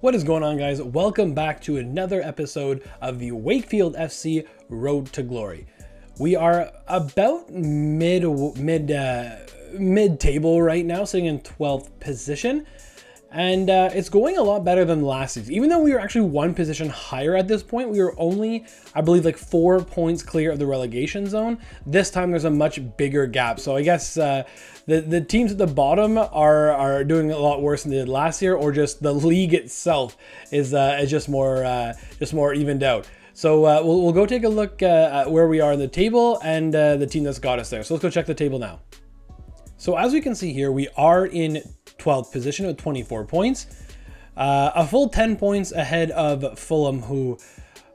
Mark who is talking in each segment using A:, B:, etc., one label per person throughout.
A: What is going on, guys? Welcome back to another episode of the Wakefield FC Road to Glory. We are about mid-table right now, sitting in 12th position, and it's going a lot better than last season. Even though we were actually one position higher at this point, we were only, I believe, like 4 points clear of the relegation zone. This time there's a much bigger gap. So I guess the teams at the bottom are doing a lot worse than they did last year, or just the league itself is just more evened out. So we'll go take a look at where we are in the table and the team that's got us there. So let's go check the table now. So as we can see here, we are in 12th position with 24 points, a full 10 points ahead of Fulham, who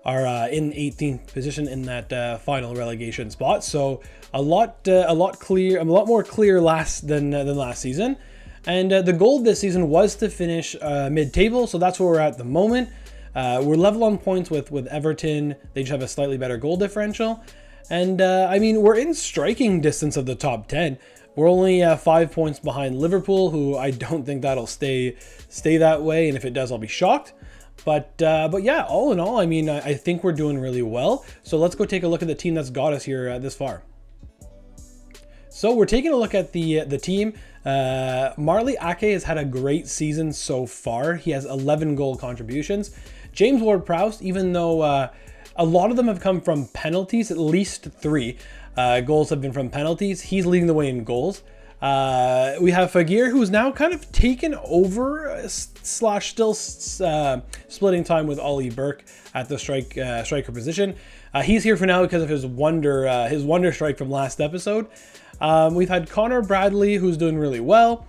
A: are in 18th position in that final relegation spot. So a lot more clear than last season. And the goal this season was to finish mid-table, so that's where we're at the moment. We're level on points with Everton. They just have a slightly better goal differential. And I mean, we're in striking distance of the top 10. We're only 5 points behind Liverpool, who I don't think that'll stay that way. And if it does, I'll be shocked. But yeah, all in all, I mean, I think we're doing really well. So let's go take a look at the team that's got us here this far. So we're taking a look at the team. Marley Ake has had a great season so far. He has 11 goal contributions. James Ward-Prowse, even though a lot of them have come from penalties, at least 3 goals have been from penalties, he's leading the way in goals. We have Fagir, who's now kind of taken over / still splitting time with Ollie Burke at the striker position. He's here for now because of his wonder strike from last episode. We've had Connor Bradley, who's doing really well,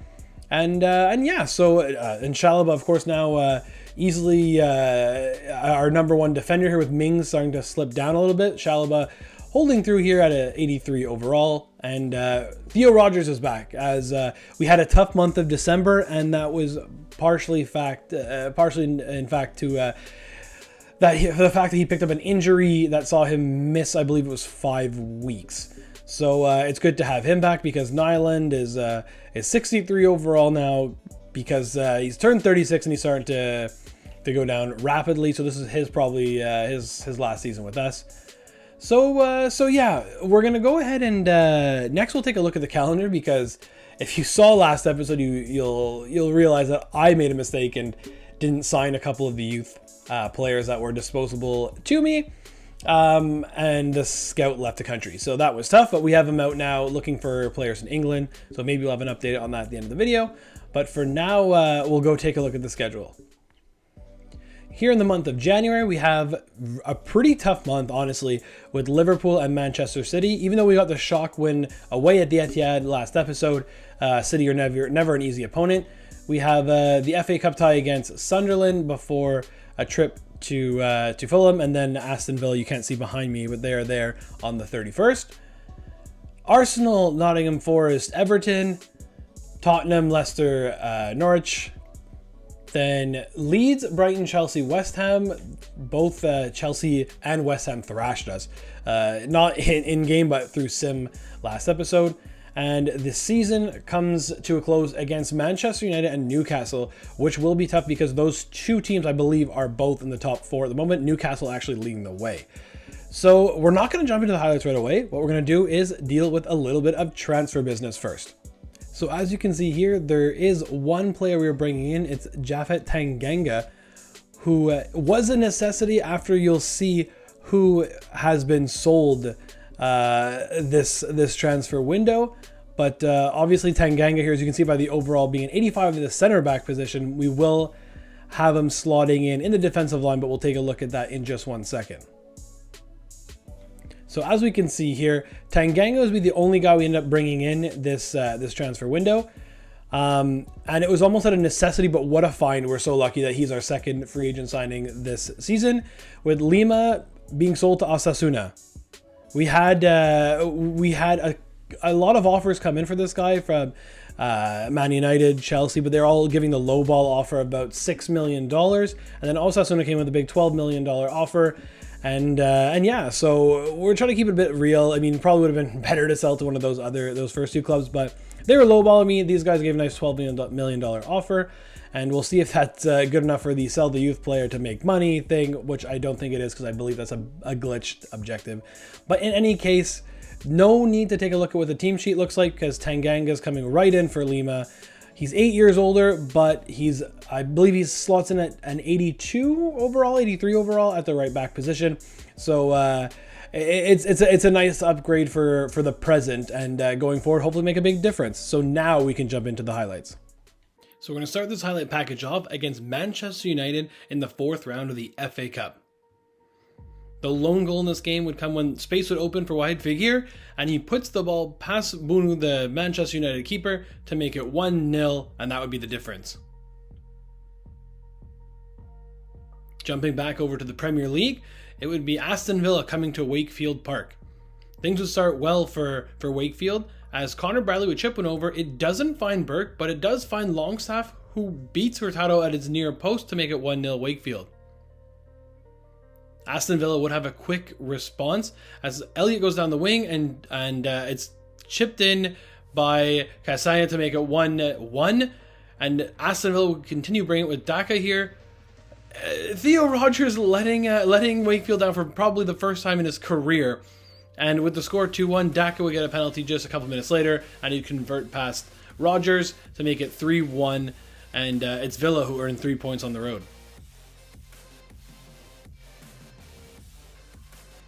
A: and yeah, so and Chalobah, of course, now easily our #1 defender here, with Mings starting to slip down a little bit. Chalobah holding through here at an 83 overall, and Theo Rogers is back, as we had a tough month of December, and that was partially in fact to the fact that he picked up an injury that saw him miss, I believe it was 5 weeks. So it's good to have him back, because Nyland is 63 overall now, because he's turned 36 and he's starting to go down rapidly. So this is probably his last season with us. So yeah, we're gonna go ahead and next we'll take a look at the calendar, because if you saw last episode, you'll realize that I made a mistake and didn't sign a couple of the youth players that were disposable to me. And the scout left the country, so that was tough, but we have him out now looking for players in England, so maybe we'll have an update on that at the end of the video. But for now, we'll go take a look at the schedule. Here in the month of January, we have a pretty tough month, honestly, with Liverpool and Manchester City. Even though we got the shock win away at the Etihad last episode, City are never an easy opponent. We have the FA Cup tie against Sunderland before a trip to Fulham, and then Aston Villa, you can't see behind me, but they are there on the 31st. Arsenal, Nottingham Forest, Everton, Tottenham, Leicester, Norwich. Then Leeds, Brighton, Chelsea, West Ham. Both Chelsea and West Ham thrashed us. Not in game, but through sim last episode. And the season comes to a close against Manchester United and Newcastle, which will be tough because those 2 teams, I believe, are both in the top 4 at the moment. Newcastle actually leading the way. So we're not going to jump into the highlights right away. What we're going to do is deal with a little bit of transfer business first. So as you can see here, there is one player we are bringing in. It's Japhet Tanganga, who was a necessity after you'll see who has been sold this transfer window. But obviously Tanganga here, as you can see by the overall being an 85 in the center back position, we will have him slotting in the defensive line, but we'll take a look at that in just 1 second. So as we can see here, Tanganga will be the only guy we end up bringing in this transfer window. And it was almost at a necessity, but what a find. We're so lucky that he's our second free agent signing this season, with Lima being sold to Osasuna. We had a lot of offers come in for this guy from Man United, Chelsea, but they're all giving the lowball offer of about $6 million. And then Osasuna came with a big $12 million offer. And yeah, so we're trying to keep it a bit real. I mean, probably would have been better to sell to one of those first 2 clubs, but they were lowballing me. These guys gave a nice $12 million offer. And we'll see if that's good enough for the sell the youth player to make money thing, which I don't think it is because I believe that's a glitched objective. But in any case, no need to take a look at what the team sheet looks like because Tanganga's coming right in for Lima. He's 8 years older, but I believe he slots in at an 82 overall, 83 overall at the right back position. So it's a nice upgrade for the present, and going forward, hopefully make a big difference. So now we can jump into the highlights. So we're going to start this highlight package off against Manchester United in the 4th round of the FA Cup. The lone goal in this game would come when space would open for Wahid Fagir, and he puts the ball past Bunu, the Manchester United keeper, to make it 1-0, and that would be the difference. Jumping back over to the Premier League, it would be Aston Villa coming to Wakefield Park. Things would start well for Wakefield, as Connor Bradley would chip one over. It doesn't find Burke, but it does find Longstaff, who beats Hurtado at his near post to make it 1-0 Wakefield. Aston Villa would have a quick response as Elliott goes down the wing and it's chipped in by Kasaya to make it 1-1. And Aston Villa would continue bringing it with Daka here. Theo Rogers letting Wakefield down for probably the first time in his career. And with the score 2-1, Daka would get a penalty just a couple minutes later, and he'd convert past Rogers to make it 3-1. And it's Villa who earned 3 points on the road.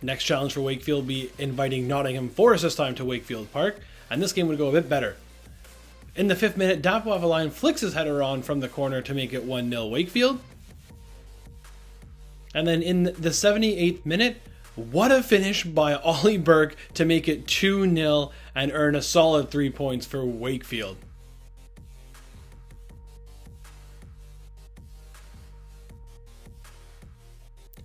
A: Next challenge for Wakefield will be inviting Nottingham Forest this time to Wakefield Park, and this game would go a bit better. In the 5th minute, Dapo Avalayan flicks his header on from the corner to make it 1-0 Wakefield. And then in the 78th minute, what a finish by Ollie Burke to make it 2-0 and earn a solid 3 points for Wakefield.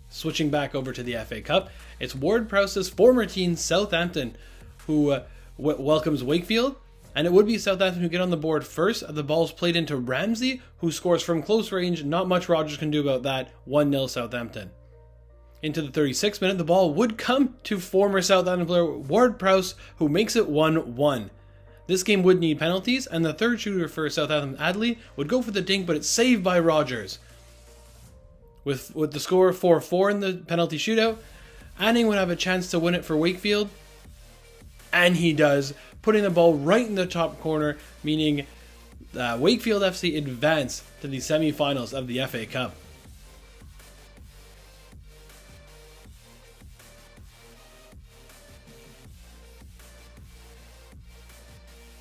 A: Switching back over to the FA Cup, it's Ward-Prowse's former team Southampton who welcomes Wakefield, and it would be Southampton who get on the board first. The ball's played into Ramsey, who scores from close range. Not much Rogers can do about that. 1-0 Southampton. Into the 36th minute, the ball would come to former Southampton player Ward-Prowse, who makes it 1-1. This game would need penalties, and the third shooter for Southampton, Adley, would go for the dink, but it's saved by Rogers. With the score 4-4 in the penalty shootout, Anning would have a chance to win it for Wakefield, and he does, putting the ball right in the top corner, meaning Wakefield FC advance to the semi-finals of the FA Cup.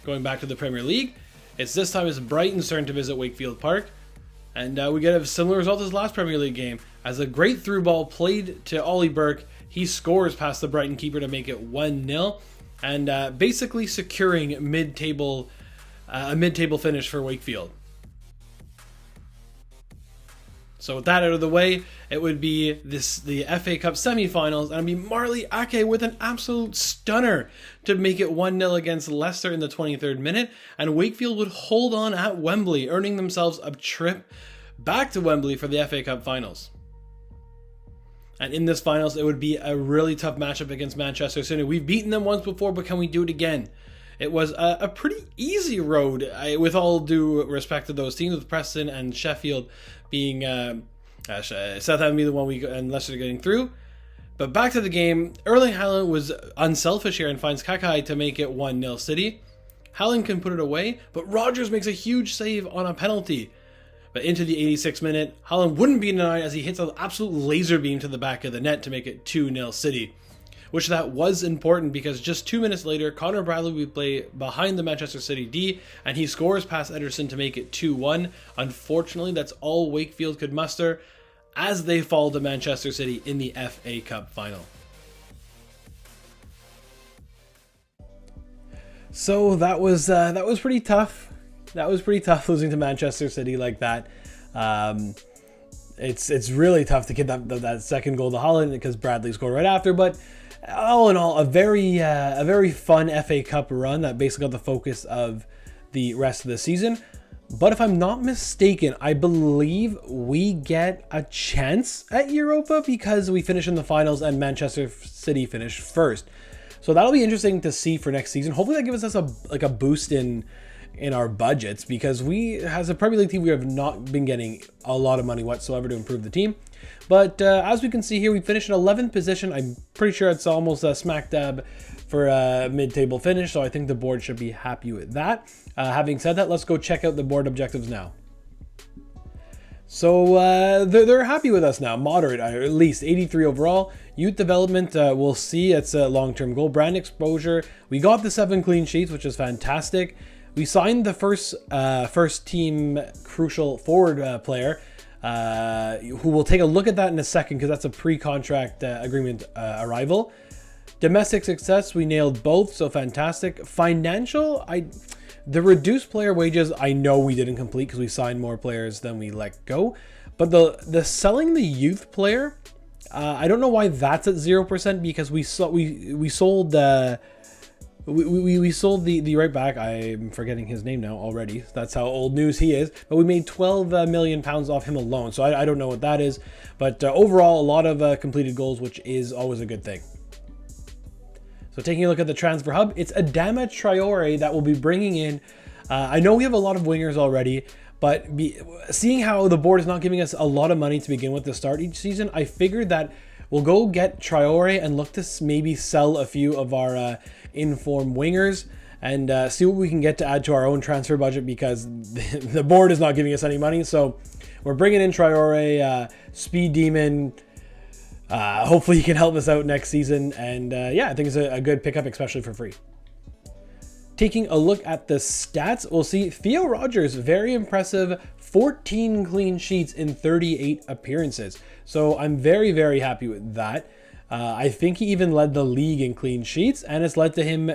A: Going back to the Premier League, it's this time it's Brighton's turn to visit Wakefield Park. And we get a similar result as last Premier League game. As a great through ball played to Ollie Burke, he scores past the Brighton keeper to make it 1-0. And basically securing a mid-table finish for Wakefield. So with that out of the way, it would be the FA Cup semi-finals, and it'd be Marley Ake with an absolute stunner to make it 1-0 against Leicester in the 23rd minute, and Wakefield would hold on at Wembley, earning themselves a trip back to Wembley for the FA Cup finals. And in this finals, it would be a really tough matchup against Manchester City. We've beaten them once before, but can we do it again? It was a pretty easy road, with all due respect to those teams, with Preston and Sheffield being Southampton being the one and Leicester getting through. But back to the game, Erling Haaland was unselfish here and finds Kakai to make it 1-0 City. Haaland can put it away, but Rogers makes a huge save on a penalty. But into the 86th minute, Haaland wouldn't be denied as he hits an absolute laser beam to the back of the net to make it 2-0 City. Which that was important because just 2 minutes later, Connor Bradley would play behind the Manchester City D, and he scores past Ederson to make it 2-1. Unfortunately, that's all Wakefield could muster as they fall to Manchester City in the FA Cup final. So that was pretty tough. That was pretty tough losing to Manchester City like that. It's really tough to get that second goal to Haaland because Bradley scored right after, but all in all, a very fun FA Cup run that basically got the focus of the rest of the season. But if I'm not mistaken, I believe we get a chance at Europa because we finish in the finals and Manchester City finish first. So that'll be interesting to see for next season. Hopefully that gives us a boost in in our budgets, because we, as a Premier League team, we have not been getting a lot of money whatsoever to improve the team. But as we can see here, we finished in 11th position. I'm pretty sure it's almost a smack dab for a mid-table finish, so I think the board should be happy with that. Having said that, let's go check out the board objectives now. So they're happy with us now, moderate, at least 83 overall. Youth development, we'll see, it's a long-term goal. Brand exposure, we got the 7 clean sheets, which is fantastic. We signed the first team crucial forward player, who we'll take a look at that in a second, because that's a pre-contract agreement arrival. Domestic success, we nailed both, so fantastic. Financial, the reduced player wages, I know we didn't complete because we signed more players than we let go. But the selling the youth player, I don't know why that's at 0%, because we sold the right back. I'm forgetting his name now already. That's how old news he is. But we made 12 million pounds off him alone. So I don't know what that is. But overall, a lot of completed goals, which is always a good thing. So taking a look at the transfer hub, it's Adama Traore that will be bringing in. I know we have a lot of wingers already, but seeing how the board is not giving us a lot of money to begin with to start each season, I figured that we'll go get Traore and look to maybe sell a few of our informed wingers and see what we can get to add to our own transfer budget, because the board is not giving us any money. So we're bringing in Traore, Speed Demon. Hopefully he can help us out next season. And yeah, I think it's a good pickup, especially for free. Taking a look at the stats, we'll see Theo Rogers, very impressive, 14 clean sheets in 38 appearances. So I'm very, very happy with that. I think he even led the league in clean sheets, and it's led to him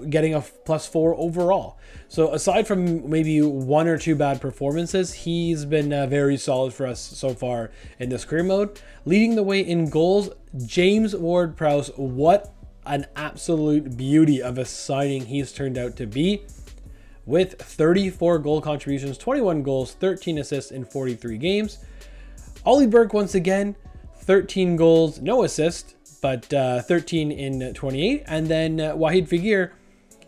A: getting a +4 overall. So aside from maybe 1 or 2 bad performances, he's been very solid for us so far in this career mode. Leading the way in goals, James Ward-Prowse. What an absolute beauty of a signing he's turned out to be, with 34 goal contributions, 21 goals, 13 assists in 43 games. Ollie Burke, once again, 13 goals, no assist, but 13 in 28. And then Wahid Fagir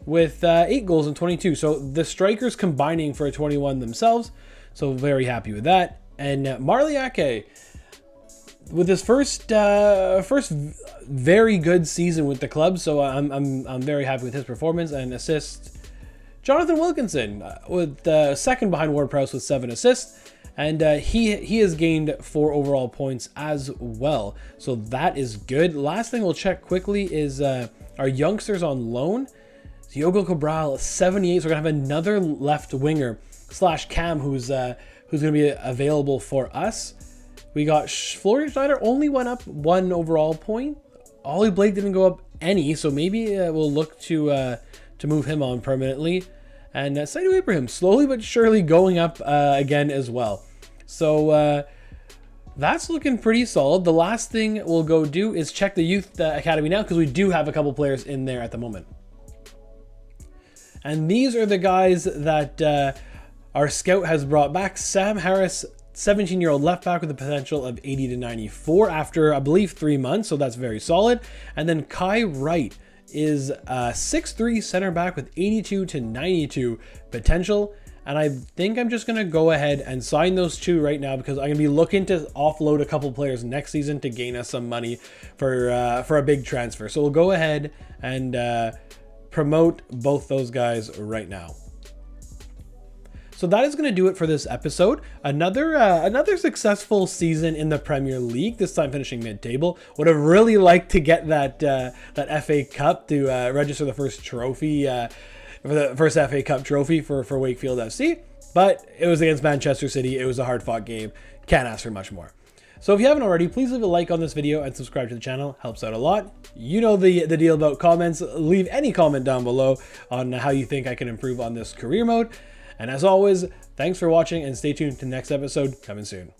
A: with 8 goals in 22. So the strikers combining for a 21 themselves. So very happy with that. And Marley Ake, with his first very good season with the club. So I'm very happy with his performance and assists. Jonathan Wilkinson with second behind Ward-Prowse with 7 assists. And he has gained 4 overall points as well. So that is good. Last thing we'll check quickly is our youngsters on loan. Diogo Cabral, 78. So we're going to have another left winger / cam who's going to be available for us. We got Florian Schneider, only went up 1 overall point. Ollie Blake didn't go up any. So maybe we'll look to move him on permanently. And Saidu Ibrahim, slowly but surely going up again as well. So that's looking pretty solid. The last thing we'll go do is check the youth academy now, because we do have a couple players in there at the moment. And these are the guys that our scout has brought back. Sam Harris, 17-year-old left back with the potential of 80 to 94 after, I believe, 3 months. So that's very solid. And then Kai Wright is a 6'3" center back with 82 to 92 potential. And I think I'm just going to go ahead and sign those 2 right now, because I'm going to be looking to offload a couple players next season to gain us some money for a big transfer. So we'll go ahead and promote both those guys right now. So that is going to do it for this episode. Another successful season in the Premier League, this time finishing mid-table. Would have really liked to get that FA Cup to register the first trophy, for the first FA Cup trophy for Wakefield FC, but it was against Manchester City. It was a hard-fought game. Can't ask for much more. So if you haven't already, please leave a like on this video and subscribe to the channel. Helps out a lot. You know the deal about comments. Leave any comment down below on how you think I can improve on this career mode. And as always, thanks for watching, and stay tuned to the next episode coming soon.